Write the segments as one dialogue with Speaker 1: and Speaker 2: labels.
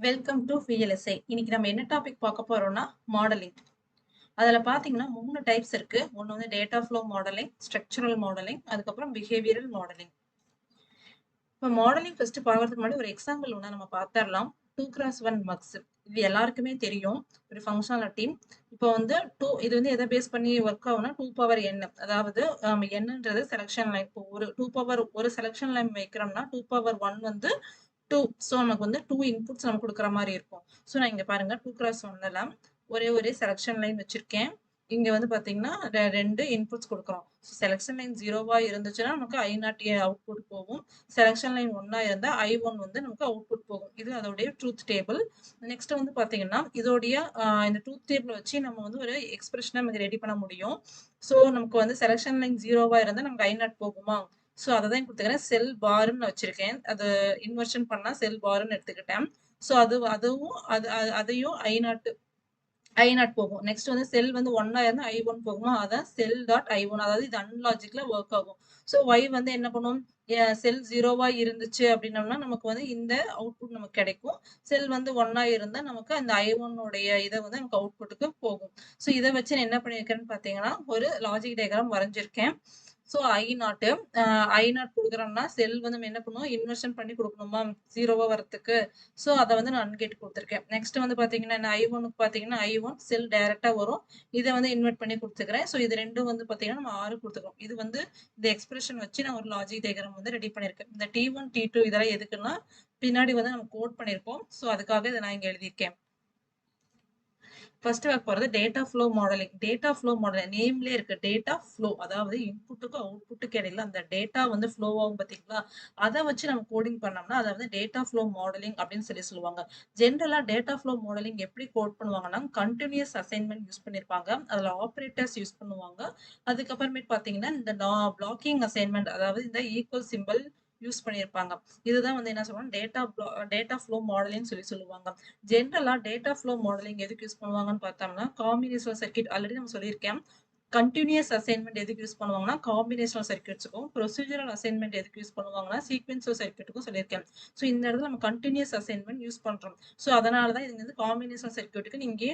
Speaker 1: Welcome to VLSI. இன்னைக்கு நம்ம என்ன டாபிக் பார்க்க போறோம்னா மாடலிங். அதுல பாத்தீங்கன்னா 3 டைப்ஸ் இருக்கு. ஒன்னு வந்து data flow modelling, structural modelling, அதுக்கப்புறம் பிஹேவியரல் மாடலிங். இப்போ மாடலிங் ஃபர்ஸ்ட் பார்க்கறதுக்கு முன்னாடி ஒரு எக்ஸாம்பிள் ஒன்று நம்ம பார்த்துடலாம். 2x1 மக்ஸ் இது எல்லாருக்குமே தெரியும். ஒரு ஃபங்க்ஷனாலிட்டி. இப்போ வந்து இது வந்து எதை பேஸ் பண்ணி ஒர்க் ஆகும்னா 2 பவர் n, அதாவது என்னன்றது செலக்ஷன் லைன். இப்போ ஒரு 2 பவர் ஒரு செலக்ஷன் லைன் வைக்கிறோம்னா 2 பவர் 1 வந்து 2. ஸோ நமக்கு வந்து 2 இன்புட்ஸ் நம்ம கொடுக்குற மாதிரி இருக்கும். ஸோ நான் இங்க பாருங்க 2x1ல ஒரே செலக்ஷன் லைன் வச்சிருக்கேன். இங்க வந்து பாத்தீங்கன்னா ரெண்டு இன்புட்ஸ் கொடுக்குறோம். செலக்ஷன் லைன் 0வா இருந்துச்சுன்னா நமக்கு I0 அவுட்புட் போகும். செலக்ஷன் லைன் 1ஆ இருந்தா I1 வந்து நமக்கு அவுட்புட் போகும். இது அதோடைய ட்ரூத் டேபிள். நெக்ஸ்ட் வந்து பாத்தீங்கன்னா இதோடைய இந்த ட்ரூத் டேபிள் வச்சு நம்ம வந்து ஒரு எக்ஸ்பிரஷனை நமக்கு ரெடி பண்ண முடியும். ஸோ நமக்கு வந்து செலக்ஷன் லைன் 0வா இருந்தா நமக்கு I0 போகுமா? ஸோ அதை தான் கொடுத்துக்கிறேன். செல் பார்ன்னு வச்சிருக்கேன். அது இன்வர்ஷன் பண்ணா செல் பார்ன்னு எடுத்துக்கிட்டேன். ஸோ அதையும் I0 போகும். நெக்ஸ்ட் வந்து செல் வந்து 1ஆ இருந்தா I1 போகுமா? அதான் செல் டாட் I1. அதாவது இது அன்லாஜிக்ல ஒர்க் ஆகும். ஸோ Y வந்து என்ன பண்ணும்? செல் 0வா இருந்துச்சு அப்படின்னம்னா நமக்கு வந்து இந்த அவுட்புட் நமக்கு கிடைக்கும். செல் வந்து 1ஆ இருந்தா நமக்கு அந்த I1 உடைய இதை வந்து நமக்கு அவுட்புட்டுக்கு போகும். ஸோ இதை வச்சு நான் என்ன பண்ணியிருக்கேன்னு பார்த்தீங்கன்னா ஒரு லாஜிக் டயக்ராம் வரைஞ்சிருக்கேன். ஸோ I0 கொடுக்குறோம்னா செல் வந்து நம்ம என்ன பண்ணுவோம்? இன்வெர்ஷன் பண்ணி கொடுக்கணுமா 0வா வரத்துக்கு? ஸோ அதை வந்து நான் அன்கேட் கொடுத்துருக்கேன். நெக்ஸ்ட் வந்து பார்த்தீங்கன்னா I1க்கு பார்த்தீங்கன்னா I1 செல் டைரக்டா வரும். இதை வந்து இன்வெர்ட் பண்ணி கொடுத்துக்கிறேன். ஸோ இது ரெண்டும் வந்து பார்த்தீங்கன்னா நம்ம 6 கொடுத்துக்கிறோம். இது வந்து இந்த எக்ஸ்பிரஷன் வச்சு நான் ஒரு லாஜிக் டயக்ராம் வந்து ரெடி பண்ணியிருக்கேன். இந்த T1 T2 இதெல்லாம் எதுக்குன்னா பின்னாடி வந்து நம்ம கோட் பண்ணியிருப்போம். ஸோ அதுக்காக இதை நான் இங்கே எழுதியிருக்கேன். ஃபர்ஸ்ட் பார்க்க போறது data flow modelling. Data flow modelling நேம்லயே இருக்கு. டேட்டா ஃப்ளோ, அதாவது இன்புட்டுக்கும் அவுட்புட்டுக்கு இடையில அந்த டேட்டா வந்து ஃப்ளோ ஆகும் பாத்தீங்களா? அதை வச்சு நம்ம கோடிங் பண்ணோம்னா அதை வந்து டேட்டா ஃப்ளோ மாடலிங் அப்படின்னு சொல்லுவாங்க. ஜென்ரலா டேட்டா ஃப்ளோ மாடலிங் எப்படி கோட் பண்ணுவாங்கன்னா கண்டினியூஸ் அசைன்மெண்ட் யூஸ் பண்ணிருப்பாங்க. அதுல ஆப்ரேட்டர்ஸ் யூஸ் பண்ணுவாங்க. அதுக்கப்புறமேட்டு பாத்தீங்கன்னா இந்த பிளாக்கிங் அசைன்மெண்ட், அதாவது இந்த ஈக்குவல் சிம்பிள் யூஸ் பண்ணியிருப்பாங்க. இதுதான் வந்து என்ன சொல்லுவாங்க டேட்டா ஃப்ளோ மாடலிங் சொல்லுவாங்க. ஜென்ரலா டேட்டா ஃப்ளோ மாடலிங் எதுக்கு யூஸ் பண்ணுவாங்கன்னு பார்த்தோம்னா காம்பினேஷனல் சர்க்யூட் ஆல்ரெடி நம்ம சொல்லியிருக்கேன். கண்டினியூஸ் அசைன்மெண்ட் எதுக்கு யூஸ் பண்ணுவாங்கன்னா காம்பினேஷனல் சர்க்யூட்ஸுக்கும், ப்ரொசீஜரல் அசைன்மெண்ட் எதுக்கு யூஸ் பண்ணுவாங்கன்னா சீக்வென்சல் சர்க்யூட்டுக்கும் சொல்லியிருக்கேன். ஸோ இந்த இடத்துல நம்ம கண்டினியூஸ் அசைன்மெண்ட் யூஸ் பண்றோம். ஸோ அதனால தான் இது வந்து காம்பினேஷனல் சர்க்யூட்டுக்கு நீங்க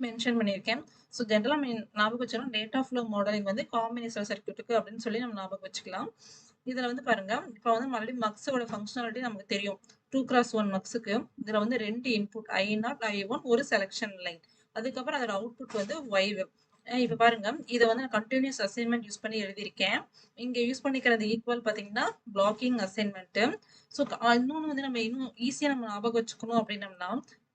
Speaker 1: மென்ஷன் பண்ணியிருக்கேன். ஸோ ஜென்ரலா ஞாபகம் வச்சுக்கணும் டேட்டா ஃப்ளோ மாடலிங் வந்து காம்பினேஷனல் சர்க்யூட்டுக்கு அப்படின்னு சொல்லி நம்ம ஞாபகம் வச்சுக்கலாம். இதுல வந்து பாருங்க இப்போ வந்து மறுபடியும் மக்ஸோட ஃபங்க்ஷனாலிட்டி நமக்கு தெரியும். 2x1 மக்ஸுக்கு இதுல வந்து ரெண்டு இன்புட் I0 I1 ஒரு செலக்ஷன் லைன். அதுக்கப்புறம் அதோட அவுட்புட் வந்து Y web. இப்ப பாருங்க இதை வந்து நான் கண்டினியூஸ் அசைன்மெண்ட் யூஸ் பண்ணி எழுதியிருக்கேன். இங்க யூஸ் பண்ணிக்கிறது ஈக்குவல் பாத்தீங்கன்னா பிளாக்கிங் அசைன்மெண்ட். ஸோ இன்னொன்னு வந்து நம்ம இன்னும் ஈஸியா நம்ம ஞாபகம் வச்சுக்கணும் அப்படின்னம்னா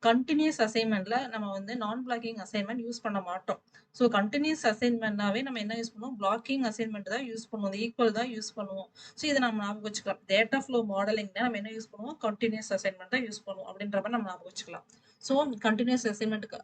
Speaker 1: கண்டினியூஸ் அசைன்மெண்ட்ல நம்ம வந்து நான் பிளாக்கிங் அசைன்மெண்ட் யூஸ் பண்ண மாட்டோம். ஸோ கண்டினியூஸ் அசைன்மெண்ட்னாவே நம்ம என்ன யூஸ் பண்ணுவோம்? பிளாக்கிங் அசைன்மெண்ட் தான் யூஸ் பண்ணுவோம். ஈக்குவல் தான் யூஸ் பண்ணுவோம். ஸோ இதை நம்ம ஞாபகம் வச்சுக்கலாம். டேட்டா ஃப்ளோ மாடலிங்ல நம்ம என்ன யூஸ் பண்ணுவோம்? கண்டினியூஸ் அசைன்மெண்ட் தான் யூஸ் பண்ணுவோம் அப்படின்ற மாதிரி நம்ம ஞாபகம் வச்சுக்கலாம். ஸோ கண்டினியூஸ் அசைன்மெண்ட்டுக்கு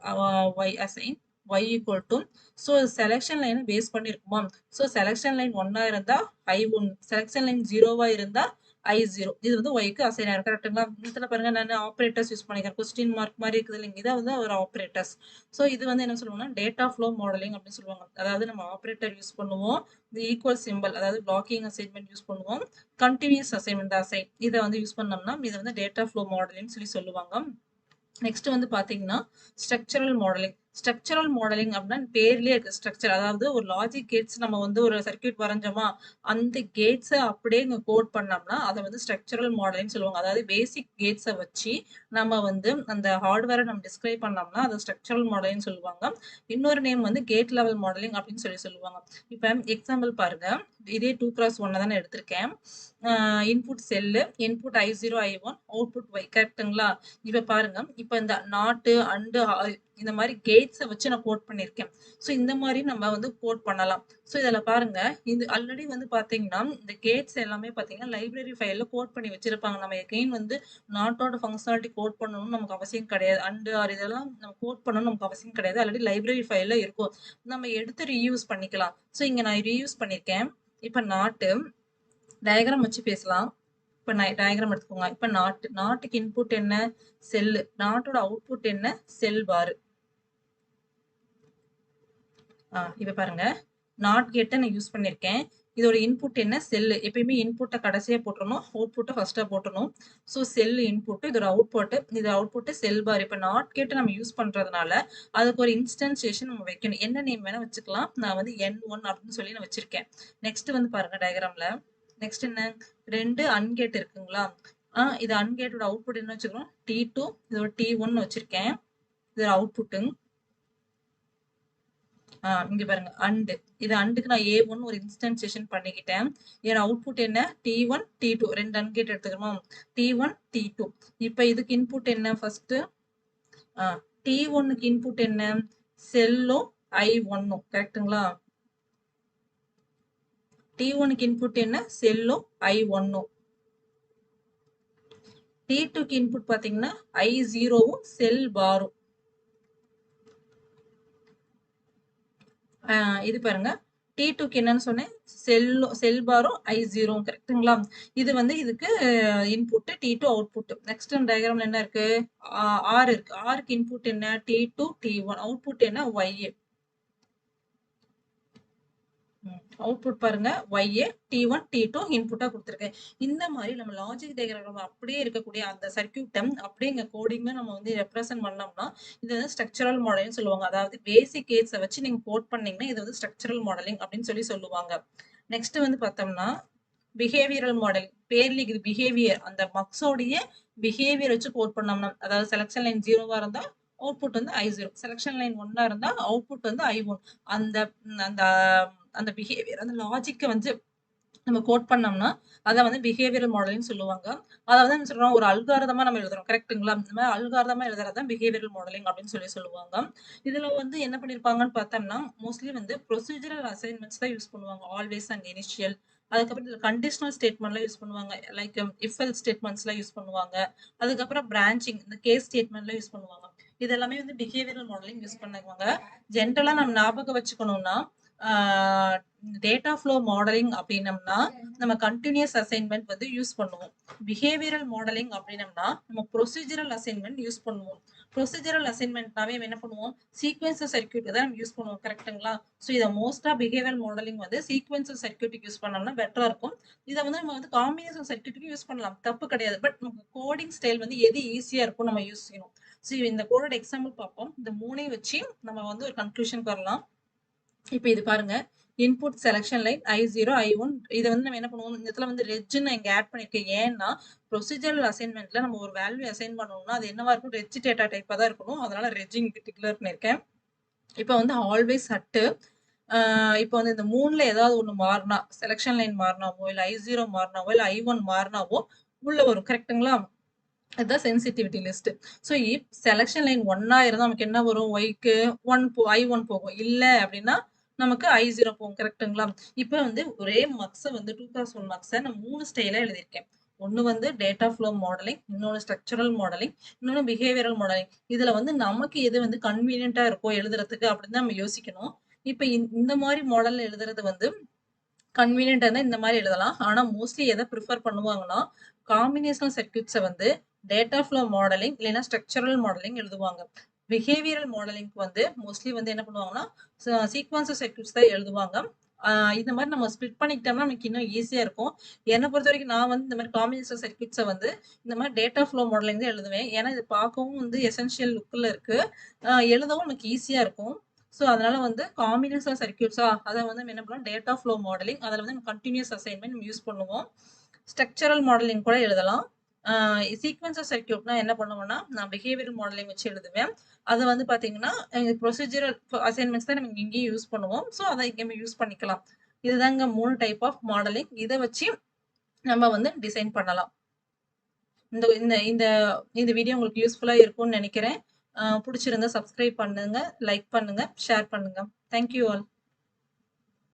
Speaker 1: Y assign Y equal to, so selection லைனை பேஸ் பண்ணிருக்குமா? ஸோ செலக்ஷன் லைன் 1ஆ இருந்தா I1, செலக்ஷன் லைன் 0வா இருந்தா I0. இது வந்து Yக்கு அசைன் ஆயிரும். கரெக்ட்டுங்களா? இதுல பாருங்க நான் ஆப்ரேட்டர்ஸ் யூஸ் பண்ணிக்கிறேன். கொஸ்டின் மார்க் மாதிரி இருக்குது இல்லைங்க, இதை வந்து ஒரு ஆப்ரேட்டர்ஸ். ஸோ இது வந்து என்ன சொல்லுவாங்கன்னா டேட்டா ஃப்ளோ மாடலிங் அப்படின்னு சொல்லுவாங்க. அதாவது நம்ம ஆப்ரேட்டர் யூஸ் பண்ணுவோம், இந்த ஈக்குவல் சிம்பிள் அதாவது பிளாக்கிங் அசைன்மெண்ட் யூஸ் பண்ணுவோம், கண்டினியூஸ் அசைன்மெண்ட் இதை வந்து யூஸ் பண்ணோம்னா இதை வந்து டேட்டா ஃப்ளோ மாடலிங் சொல்லுவாங்க. நெக்ஸ்ட் வந்து பாத்தீங்கன்னா ஸ்ட்ரக்சரல் மாடலிங். ஸ்ட்ரக்சரல் மாடலிங் அப்படின்னா பேர்லயே இருக்கு ஸ்ட்ரக்சர். அதாவது ஒரு லாஜிக் கேட்ஸ் நம்ம வந்து ஒரு சர்க்யூட் வரைஞ்சோமா அந்த கேட்ஸை அப்படியே இங்க கோட் பண்ணோம்னா அதை வந்து ஸ்ட்ரக்சரல் மாடலிங் சொல்லுவாங்க. அதாவது பேசிக் கேட்ஸை வச்சு நம்ம வந்து அந்த ஹார்ட்வேரை நம்ம டிஸ்கிரைப் பண்ணோம்னா அதை ஸ்ட்ரக்சரல் மாடலிங் சொல்லுவாங்க. இன்னொரு நேம் வந்து கேட் லெவல் மாடலிங் அப்படின்னு சொல்லுவாங்க. இப்ப எக்ஸாம்பிள் பாருங்க, இதே 2x1 தானே எடுத்திருக்கேன். Input cell, input I0 I1, output Y. கரெக்ட்டுங்களா? இப்ப பாருங்க, இப்ப இந்த நாட்டு அண்டு இந்த மாதிரி கேட்ஸை வச்சு நான் கோட் பண்ணியிருக்கேன். ஸோ இந்த மாதிரி நம்ம வந்து கோட் பண்ணலாம். ஸோ இதுல பாருங்க இது ஆல்ரெடி வந்து பாத்தீங்கன்னா இந்த கேட்ஸ் எல்லாமே பாத்தீங்கன்னா லைப்ரரி ஃபைல்ல கோட் பண்ணி வச்சிருப்பாங்க. நம்ம எகைன் வந்து நாட்டோட ஃபங்க்ஷனாலிட்டி கோட் பண்ணணும்னு நமக்கு அவசியம் கிடையாது. அண்டு ஆர் இதெல்லாம் நம்ம கோட் பண்ணணும்னு நமக்கு அவசியம் கிடையாது. ஆல்ரெடி லைப்ரரி ஃபைல்ல இருக்கும், நம்ம எடுத்து ரீயூஸ் பண்ணிக்கலாம். ஸோ இங்க நான் ரீயூஸ் பண்ணிருக்கேன். இப்ப நாட்டு டயக்ராம் வச்சு பேசலாம். இப்ப டயக்ராம் எடுத்துக்கோங்க. இப்ப நாட்டுக்கு இன்புட் என்ன? செல்லு. நாட்டோட அவுட்புட் என்ன? செல் பார். இப்ப பாருங்க நாட் கேட்டை நான் யூஸ் பண்ணிருக்கேன். இதோட இன்புட் என்ன செல். எப்பயுமே இன்புட்டை கடைசியா போட்டுறணும், அவுட்புட்டை ஃபர்ஸ்டா போட்டுறணும். ஸோ செல் இன்புட், இதோட அவுட்புட், இது அவுட்புட் செல் பார். இப்போ நாட் கேட்டு நம்ம யூஸ் பண்றதுனால அதுக்கு ஒரு இன்ஸ்டன்சியேஷன் நம்ம வைக்கணும். என்ன நேம் வேணா வச்சுக்கலாம். நான் வந்து N1 அப்படின்னு சொல்லி நான் வச்சிருக்கேன். நெக்ஸ்ட் வந்து பாருங்க டயக்ராம்ல. நெக்ஸ்ட் என்ன, 2 அன்கேட் இருக்குங்களா. இது அன்கேட்டோட அவுட்புட் என்ன வச்சுக்கிறோம், T2, இதோட T1 வச்சிருக்கேன். இதோட அவுட்புட்டுங்க. இங்க பாருங்க அண்ட். இது அண்டுக்கு நான் A1 ஒரு இன்ஸ்டன்சியேஷன் பண்ணிக்கிட்டேன். இதோட அவுட்புட் என்ன, T1 T2, 2 அன்கேட் எடுத்துக்கிறோம். T1 T2. இப்போ இதுக்கு இன்புட் என்ன, ஃபர்ஸ்ட் T1க்கு இன்புட் என்ன, செல்லும் I1, கரெக்ட்டுங்களா. T1க்கு இன்புட் என்ன, செல்லும் I1. T2க்கு இன்புட் பாத்தீங்கன்னா I0வும் செல் பாரும். இது பாருங்க T2க்கு என்னன்னு சொன்னேன், செல் பாரும் I0, கரெக்ட்டுங்களா. இது வந்து இதுக்கு இன்புட், T2 அவுட்புட். நெக்ஸ்ட் டயக்ராம்ல என்ன இருக்கு, R இருக்கு. Rக்கு இன்புட் என்ன, T2 T1, அவுட்புட் என்ன, Y. அவுட்புட் பாருங்க YA, T1 T2 இன்புட்டா கொடுத்துருக்கேன். இந்த மாதிரி நம்ம லாஜிக் டயக்ராம் அப்படியே இருக்கக்கூடிய அந்த சர்க்யூட்டை அப்படியே இங்க கோடிங்ல நம்ம வந்து ரெப்ரசென்ட் பண்ணோம்னா இது வந்து ஸ்ட்ரக்சரல் மாடலிங் சொல்லுவாங்க. அதாவது பேசிக் கேட்ஸை வச்சு நீங்க கோட் பண்ணீங்கன்னா இது வந்து ஸ்ட்ரக்சரல் மாடலிங் அப்படின்னு சொல்லி சொல்லுவாங்க. நெக்ஸ்ட் வந்து பார்த்தோம்னா பிஹேவியரல் மாடல். பேர்ல இது பிஹேவியர், அந்த மக்ஸோடைய பிஹேவியர் வச்சு கோட் பண்ணோம்னா, அதாவது செலக்ஷன் லைன் 0வா இருந்தா அவுட்புட் வந்து I0, செலக்ஷன் லைன் 1ஆ இருந்தா அவுட்புட் வந்து I1. அந்த அந்த அந்த பிஹேவியர், அந்த லாஜிக்கை வந்து நம்ம கோட் பண்ணோம்னா அதை வந்து பிஹேவியரல் மாடலிங் சொல்லுவாங்க. அதாவது என்ன சொல்றோம், ஒரு அல்காரதமா நம்ம எழுதுறோம், கரெக்ட்டுங்களா. இந்த மாதிரி அல்காரதமா எழுதுறதுதான் பிஹேவியரல் மாடலிங் அப்படின்னு சொல்லுவாங்க. இதுல வந்து என்ன பண்ணிருப்பாங்கன்னு பார்த்தோம்னா மோஸ்ட்லி வந்து ப்ரொசீஜரல் அசைன்மெண்ட்ஸ் தான் யூஸ் பண்ணுவாங்க, ஆல்வேஸ் அண்ட் இனிஷியல். அதுக்கப்புறம் இதுல கண்டிஷனல் ஸ்டேட்மெண்ட்லாம் யூஸ் பண்ணுவாங்க, லைக் இஃப் எல்ஸ் ஸ்டேட்மெண்ட்ஸ்லாம் யூஸ் பண்ணுவாங்க. அதுக்கப்புறம் பிரான்ச்சிங், இந்த கேஸ் ஸ்டேட்மெண்ட்லாம் யூஸ் பண்ணுவாங்க. இது எல்லாமே வந்து பிஹேவியரல் மாடலிங் யூஸ் பண்ணுவாங்க. ஜென்ரலா நம்ம ஞாபகம் வச்சுக்கணும்னா டேட்டா ஃப்ளோ மாடலிங் அப்படின்னம்னா நம்ம கண்டினியூஸ் அசைன்மெண்ட் வந்து யூஸ் பண்ணுவோம். பிஹேவியரல் மாடலிங் அப்படின்னம்னா நம்ம ப்ரொசீஜரல் அசைன்மெண்ட் யூஸ் பண்ணுவோம். ப்ரொசீஜரல் அசைன்மெண்ட்னாவே என்ன பண்ணுவோம், சீக்வென்ஸ் சர்க்யூட் தான் நம்ம யூஸ் பண்ணுவோம், கரெக்ட்டுங்களா. ஸோ இதை மோஸ்டா பிஹேவியரல் மாடலிங் வந்து சீக்வென்ஸ் சர்க்யூட்டுக்கு யூஸ் பண்ணோம்னா பெட்டரா இருக்கும். இதை வந்து நம்ம வந்து காம்பினேஷன் சர்க்யூட்டுக்கு யூஸ் பண்ணலாம், தப்பு கிடையாது. பட் நமக்கு கோடிங் ஸ்டைல் வந்து எது ஈஸியா இருக்கும் நம்ம யூஸ் செய்யணும். ஸோ இந்த கோடோட எக்ஸாம்பிள் பார்ப்போம். இந்த மூணையும் வச்சு நம்ம வந்து ஒரு கன்க்ளூஷன் வரலாம். இப்போ இது பாருங்க, input selection line I0 I1. இதை வந்து நம்ம என்ன பண்ணுவோம், இந்த இடத்துல வந்து ரெஜ்ஜு நான் இங்க ஆட் பண்ணிருக்கேன். ஏன்னா ப்ரொசீஜரல் அசைன்மெண்ட்ல நம்ம ஒரு வேல்யூ அசைன் பண்ணணும்னா அது என்னவா இருக்கும், ரெஜ் டேட்டா டைப்பா தான் இருக்கணும். அதனால ரெஜ்ஜிங் டிக்ளேர் பண்ணிருக்கேன். இப்போ வந்து ஆல்வேஸ் ஹட்டு. இப்போ வந்து இந்த 3ல ஏதாவது ஒண்ணு மாறினா, செலக்ஷன் லைன் மாறினாவோ இல்ல I0 மாறினாவோ இல்ல I1 மாறினாவோ உள்ள வரும், கரெக்ட்டுங்களா. அதுதான் சென்சிட்டிவிட்டி லிஸ்ட். ஸோ இப் செலக்ஷன் லைன் 1ஆ இருந்தா நமக்கு என்ன வரும், ஒய்க்கு I1 போகும். இல்ல அப்படின்னா நமக்கு I0 போகும், கரெக்ட்டுங்களா. இப்போ வந்து ஒரே மார்க்ஸை வந்து 2001 மார்க்ஸை நான் 3 ஸ்டைலா எழுதியிருக்கேன். ஒன்னு வந்து டேட்டா ஃப்ளோ மாடலிங், இன்னொன்னு ஸ்ட்ரக்சரல் மாடலிங், இன்னொன்னு பிஹேவியரல் மாடலிங். இதுல வந்து நமக்கு எது வந்து கன்வீனியன்ட்டா இருக்கோ எழுதுறதுக்கு அப்படின்னு நம்ம யோசிக்கணும். இப்போ இந்த மாதிரி மாடல்ல எழுதுறது வந்து கன்வீனியன்ட்டா இருந்தா இந்த மாதிரி எழுதலாம். ஆனா மோஸ்ட்லி எதை ப்ரிஃபர் பண்ணுவாங்கன்னா காம்பினேஷனல் சர்க்யூட்ஸை வந்து டேட்டா ஃப்ளோ மாடலிங் இல்லைன்னா ஸ்ட்ரக்சரல் மாடலிங் எழுதுவாங்க. பிஹேவியரல் மாடலிங்க்கு வந்து மோஸ்ட்லி வந்து என்ன பண்ணுவாங்கன்னா சீக்வன்ஸ் சர்க்யூட்ஸ் தான் எழுதுவாங்க. இந்த மாதிரி நம்ம ஸ்பிளிட் பண்ணிக்கிட்டோம்னா நமக்கு இன்னும் ஈஸியா இருக்கும். என்னை பொறுத்த வரைக்கும் நான் வந்து இந்த மாதிரி காம்பினேஷன் சர்க்யூட்ஸை வந்து இந்த மாதிரி டேட்டா ஃப்ளோ மாடலிங் தான் எழுதுவேன். ஏன்னா இது பார்க்கவும் வந்து எசென்ஷியல் லுக்கில் இருக்கு, எழுதவும் நமக்கு ஈஸியா இருக்கும். ஸோ அதனால வந்து காம்பினேஷனல் சர்க்யூட்ஸா அதை வந்து நம்ம என்ன பண்ணலாம், டேட்டா ஃப்ளோ மாடலிங், அதில் வந்து நம்ம கண்டினியூஸ் அசைன்மெண்ட் நம்ம யூஸ் பண்ணுவோம். ஸ்ட்ரக்சரல் மாடலிங் கூட எழுதலாம். சீக்வன்ஸ் சர்க்யூட்னா என்ன பண்ணுவோம்னா நான் பிஹேவியரல் மாடலிங் வச்சு எழுதுவேன். அதை வந்து பார்த்தீங்கன்னா ப்ரொசீஜரல் அசைன்மெண்ட்ஸ் தான் நம்ம இங்கேயும் யூஸ் பண்ணுவோம். ஸோ அதை இங்கே யூஸ் பண்ணிக்கலாம். இதுதாங்க 3 டைப் ஆஃப் மாடலிங். இதை வச்சு நம்ம வந்து டிசைன் பண்ணலாம். இந்த இந்த இந்த இந்த வீடியோ உங்களுக்கு யூஸ்ஃபுல்லா இருக்கும்னு நினைக்கிறேன். பிடிச்சிருந்தா சப்ஸ்கிரைப் பண்ணுங்க, லைக் பண்ணுங்க, ஷேர் பண்ணுங்க. Thank you all.